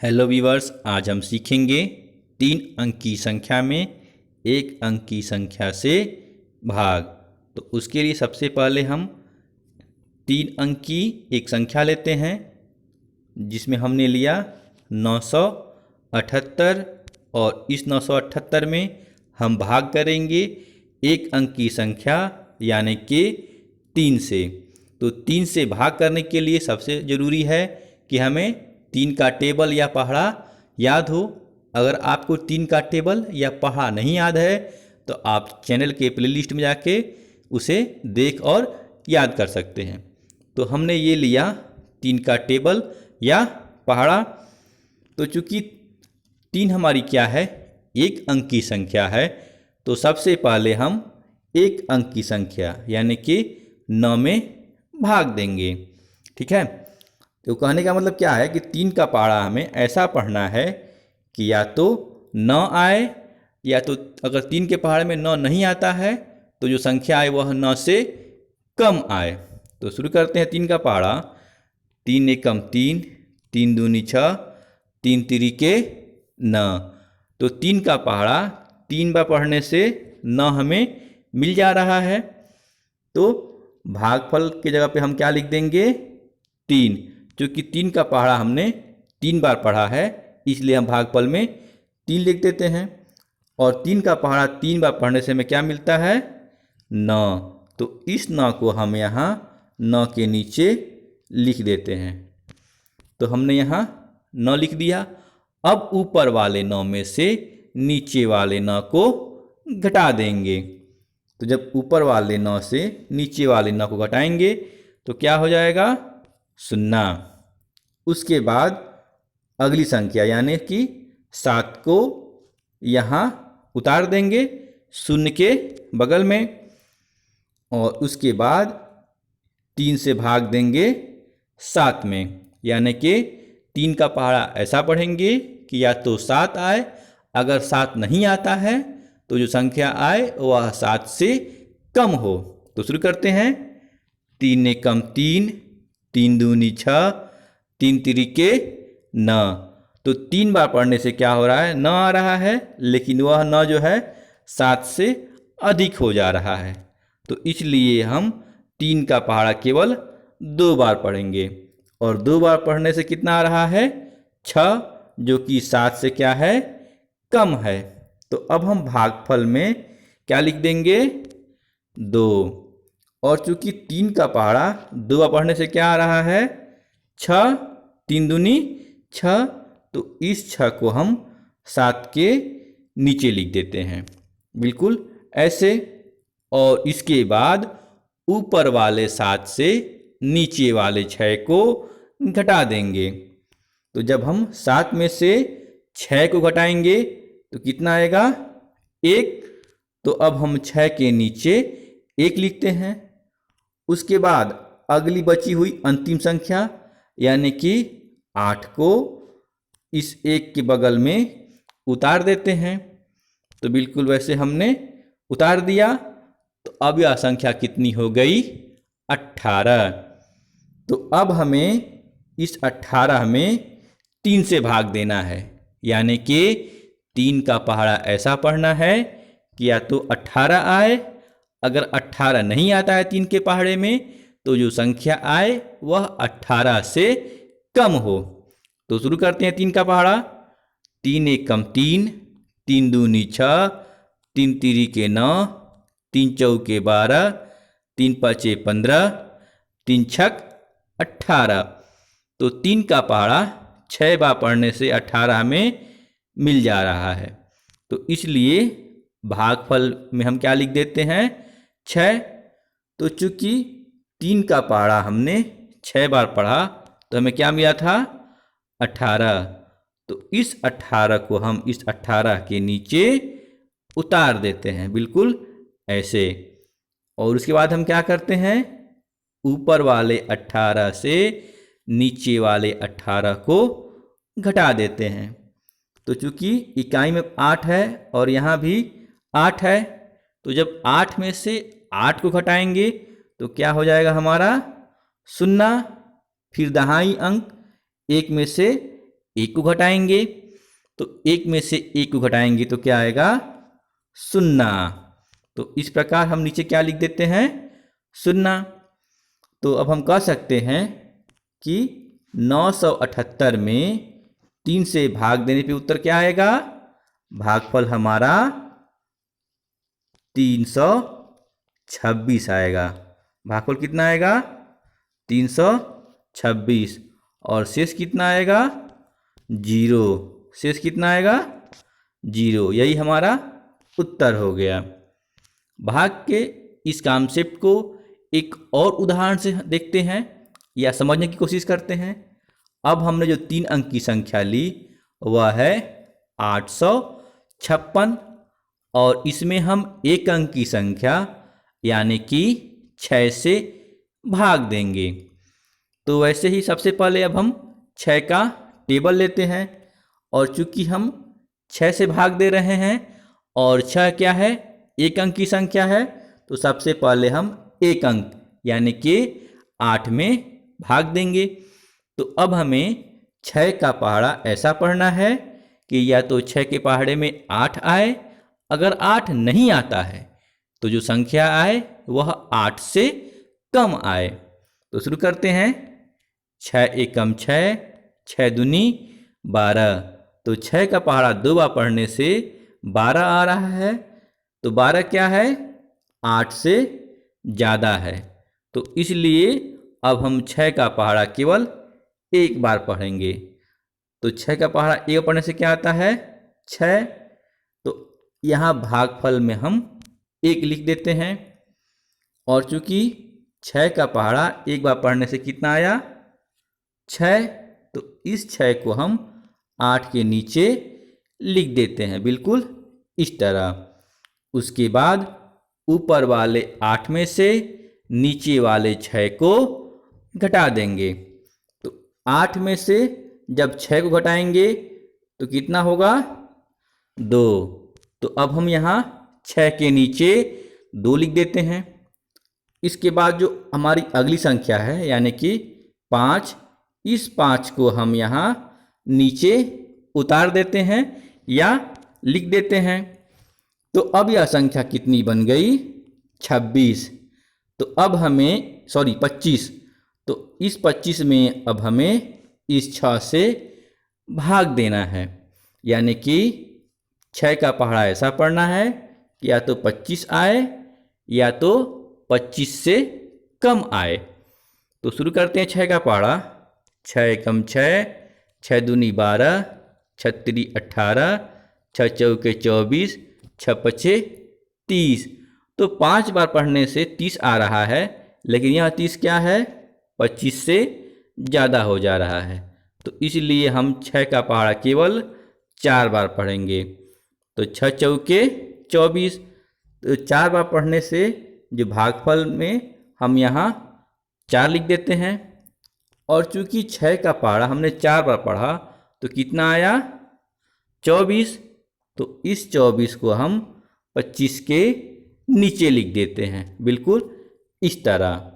Hello viewers, आज हम सीखेंगे 3 अंक की संख्या में 1 अंक की संख्या से भाग। तो उसके लिए सबसे पहले हम 3 अंक की एक संख्या लेते हैं जिसमें हमने लिया 978 और इस 978 में हम भाग करेंगे 1 अंक की संख्या यानी कि 3 से। तो 3 से भाग करने के लिए सबसे ज़रूरी है कि हमें 3 का टेबल या पहाड़ा याद हो। अगर आपको 3 का टेबल या पहाड़ा नहीं याद है तो आप चैनल के प्लेलिस्ट में जाके उसे देख और याद कर सकते हैं। तो हमने ये लिया 3 का टेबल या पहाड़ा। तो चूंकि 3 हमारी क्या है, 1 अंक की संख्या है, तो सबसे पहले हम 1 अंक की संख्या यानी कि 9 में भाग देंगे। ठीक है। तो कहने का मतलब क्या है कि 3 का पहाड़ा हमें ऐसा पढ़ना है कि या तो 9 आए, या तो अगर 3 के पहाड़े में 9 नहीं आता है तो जो संख्या आए वह 9 से कम आए। तो शुरू करते हैं 3 का पहाड़ा। 3 एकम 3, 3 दूनी 6, 3 तिरिके 9। तो 3 का पहाड़ा 3 बार पढ़ने से 9 हमें मिल जा रहा है। तो भागफल की जगह पे हम क्या लिख देंगे, 3। क्योंकि 3 का पहाड़ा हमने 3 बार पढ़ा है इसलिए हम भागफल में 3 लिख देते हैं। और 3 का पहाड़ा 3 बार पढ़ने से हमें क्या मिलता है, 9। तो इस 9 को हम यहाँ 9 के नीचे लिख देते हैं। तो हमने यहाँ 9 लिख दिया। अब ऊपर वाले 9 में से नीचे वाले 9 को घटा देंगे। तो जब ऊपर वाले 9 से नीचे वाले 9 को घटाएंगे तो क्या हो जाएगा, 0। उसके बाद अगली संख्या यानी कि 7 को यहाँ उतार देंगे 0 के बगल में, और उसके बाद 3 से भाग देंगे 7 में। यानी कि 3 का पहाड़ा ऐसा पढ़ेंगे कि या तो 7 आए, अगर 7 नहीं आता है तो जो संख्या आए वह 7 से कम हो। तो शुरू करते हैं। 3 एकम 3, 3 दूनी 6, 3 तिरिके 9। तो 3 बार पढ़ने से क्या हो रहा है, 9 आ रहा है, लेकिन वह 9 जो है 7 से अधिक हो जा रहा है। तो इसलिए हम 3 का पहाड़ा केवल 2 बार पढ़ेंगे, और 2 बार पढ़ने से कितना आ रहा है, 6, जो कि 7 से क्या है, कम है। तो अब हम भागफल में क्या लिख देंगे, 2। और चूंकि 3 का पहाड़ा 2 बार पढ़ने से क्या आ रहा है, 6, 3 दूनी 6। तो इस 6 को हम 7 के नीचे लिख देते हैं, बिल्कुल ऐसे। और इसके बाद ऊपर वाले 7 से नीचे वाले 6 को घटा देंगे। तो जब हम 7 में से 6 को घटाएंगे तो कितना आएगा, 1। तो अब हम 6 के नीचे 1 लिखते हैं। उसके बाद अगली बची हुई अंतिम संख्या यानी कि 8 को इस 1 के बगल में उतार देते हैं। तो बिल्कुल वैसे हमने उतार दिया। तो अब यह संख्या कितनी हो गई, 18। तो अब हमें इस 18 में 3 से भाग देना है, यानी कि 3 का पहाड़ा ऐसा पढ़ना है कि या तो 18 आए, अगर 18 नहीं आता है 3 के पहाड़े में तो जो संख्या आए वह 18 से कम हो। तो शुरू करते हैं 3 का पहाड़ा। 3 एकम 3, 3 दूनी 6, 3 तिरिके 9, 3 चौके 12, 3 पाँचे 15, 3 छक 18। तो 3 का पहाड़ा 6 बार पढ़ने से 18 में मिल जा रहा है। तो इसलिए भागफल में हम क्या लिख देते हैं, 6। तो चूंकि 3 का पहाड़ा हमने 6 बार पढ़ा तो हमें क्या मिला था, 18। तो इस 18 को हम इस 18 के नीचे उतार देते हैं, बिल्कुल ऐसे। और उसके बाद हम क्या करते हैं, ऊपर वाले 18 से नीचे वाले 18 को घटा देते हैं। तो चूंकि इकाई में 8 है और यहाँ भी 8 है, तो जब 8 में से 8 को घटाएंगे तो क्या हो जाएगा हमारा, 0। फिर दहाई अंक 1 में से एक को घटाएंगे, तो एक में से एक को घटाएंगे तो क्या आएगा? 0। तो इस प्रकार हम नीचे क्या लिख देते हैं? 0। तो अब हम कह सकते हैं कि 978 में 3 से भाग देने पे उत्तर क्या आएगा? भागफल हमारा 326 आएगा। भागफल कितना आएगा? 326। और शेष कितना आएगा? 0। शेष कितना आएगा? 0। यही हमारा उत्तर हो गया। भाग के इस कॉन्सेप्ट को एक और उदाहरण से देखते हैं या समझने की कोशिश करते हैं। अब हमने जो 3 अंक की संख्या ली वह है 856, और इसमें हम 1 अंक की संख्या यानी कि 6 से भाग देंगे। तो वैसे ही सबसे पहले अब हम 6 का टेबल लेते हैं, और चूंकि हम 6 से भाग दे रहे हैं और 6 क्या है? 1 अंक की संख्या है, तो सबसे पहले हम 1 अंक यानी कि 8 में भाग देंगे। तो अब हमें 6 का पहाड़ा ऐसा पढ़ना है कि या तो 6 के पहाड़े में 8 आए, अगर 8 नहीं आता है तो जो संख्या आए वह 8 से कम आए। तो शुरू करते हैं। 6 एकम 6, 6 दूनी 12। तो 6 का पहाड़ा 2 बार पढ़ने से 12 आ रहा है। तो 12 क्या है? 8 से ज़्यादा है। तो इसलिए अब हम 6 का पहाड़ा केवल 1 बार पढ़ेंगे। तो 6 का पहाड़ा 1 बार पढ़ने से क्या आता है? 6। तो यहाँ भागफल में हम 1 लिख देते हैं, और चूंकि 6 का पहाड़ा 1 बार पढ़ने से कितना आया? 6। तो इस 6 को हम 8 के नीचे लिख देते हैं, बिल्कुल इस तरह। उसके बाद ऊपर वाले 8 में से नीचे वाले 6 को घटा देंगे। तो 8 में से जब 6 को घटाएंगे तो कितना होगा? 2। तो अब हम यहाँ 6 के नीचे 2 लिख देते हैं। इसके बाद जो हमारी अगली संख्या है यानी कि 5, इस 5 को हम यहाँ नीचे उतार देते हैं या लिख देते हैं। तो अब यह संख्या कितनी बन गई? 26। तो अब हमें 25। तो इस 25 में अब हमें इस 6 से भाग देना है, यानी कि 6 का पहाड़ा ऐसा पढ़ना है कि या तो 25 आए या तो 25 से कम आए। तो शुरू करते हैं 6 का पहाड़ा। 6 एकम 6, 6 दूनी 12, 6 तिरी 18, 6 चौके 24, 6 पचे 30। तो 5 बार पढ़ने से 30 आ रहा है, लेकिन यह 30 क्या है? 25 से ज़्यादा हो जा रहा है। तो इसलिए हम 6 का पहाड़ा केवल 4 बार पढ़ेंगे। तो 6 चौके 24। तो 4 बार पढ़ने से जो भागफल में हम यहाँ 4 लिख देते हैं, और चूंकि 6 का पहाड़ा हमने 4 बार पढ़ा तो कितना आया? 24। तो इस 24 को हम 25 के नीचे लिख देते हैं, बिल्कुल इस तरह।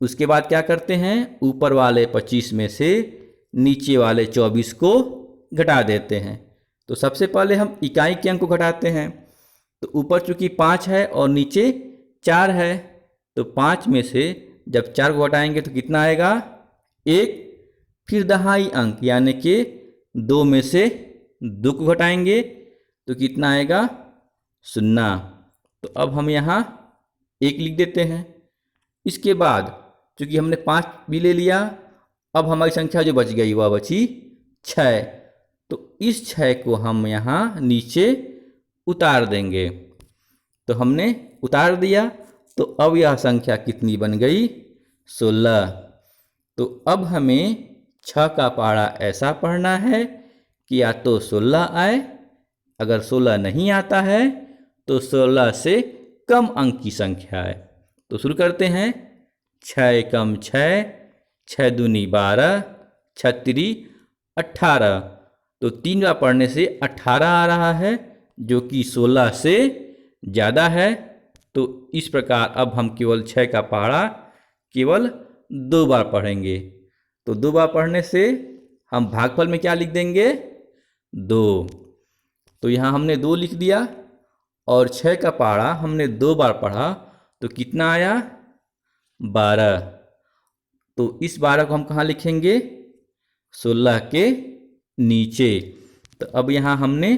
उसके बाद क्या करते हैं? ऊपर वाले 25 में से नीचे वाले 24 को घटा देते हैं। तो सबसे पहले हम इकाई के अंक को घटाते हैं। तो ऊपर चूंकि 5 है और नीचे 4 है, तो 5 में से जब 4 को घटाएंगे तो कितना आएगा? 1। फिर दहाई अंक यानी कि 2 में से 2 को घटाएंगे तो कितना आएगा? 0। तो अब हम यहाँ 1 लिख देते हैं। इसके बाद चूँकि हमने 5 भी ले लिया, अब हमारी संख्या जो बच गई वह बची 6। तो इस 6 को हम यहाँ नीचे उतार देंगे। तो हमने उतार दिया, तो अब यह संख्या कितनी बन गई? 16। तो अब हमें 6 का पहाड़ा ऐसा पढ़ना है कि या तो 16 आए, अगर 16 नहीं आता है तो 16 से कम अंक की संख्या है। तो शुरू करते हैं। 6 एकम 6, 6 दूनी 12, 6 तिरी 18। तो 3 बार पढ़ने से 18 आ रहा है, जो कि 16 से ज़्यादा है। तो इस प्रकार अब हम केवल 6 का पहाड़ा केवल 2 बार पढ़ेंगे। तो 2 बार पढ़ने से हम भागफल में क्या लिख देंगे, 2। तो यहाँ हमने 2 लिख दिया और 6 का पहाड़ा हमने 2 बार पढ़ा तो कितना आया, 12। तो इस 12 को हम कहाँ लिखेंगे, 16 के नीचे। तो अब यहाँ हमने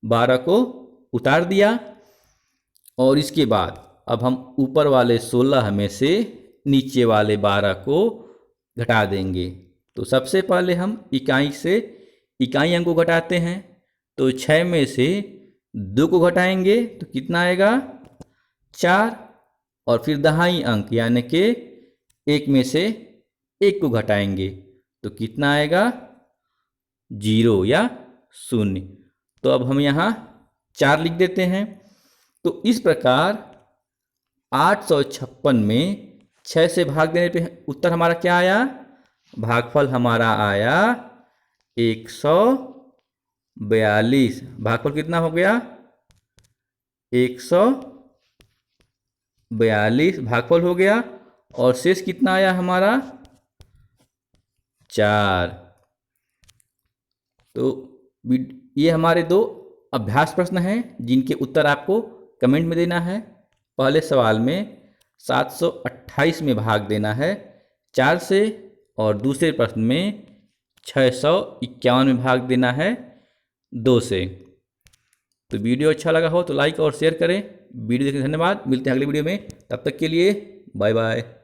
12 को उतार दिया और इसके बाद अब हम ऊपर वाले 16 में से नीचे वाले 12 को घटा देंगे। तो सबसे पहले हम इकाई से इकाई अंक को घटाते हैं। तो 6 में से 2 को घटाएंगे तो कितना आएगा, 4। और फिर दहाई अंक यानी कि 1 में से 1 को घटाएंगे तो कितना आएगा, 0 या 0। तो अब हम यहाँ 4 लिख देते हैं। तो इस प्रकार 856 में 6 से भाग देने पे उत्तर हमारा क्या आया, भागफल हमारा आया 142। भागफल कितना हो गया, 142 भागफल हो गया। और शेष कितना आया हमारा, 4। तो ये हमारे 2 अभ्यास प्रश्न हैं जिनके उत्तर आपको कमेंट में देना है। पहले सवाल में 728 में भाग देना है 4 से और दूसरे प्रश्न में 651 में भाग देना है 2 से। तो वीडियो अच्छा लगा हो तो लाइक और शेयर करें। वीडियो देखने के धन्यवाद। मिलते हैं अगले वीडियो में, तब तक के लिए बाय बाय।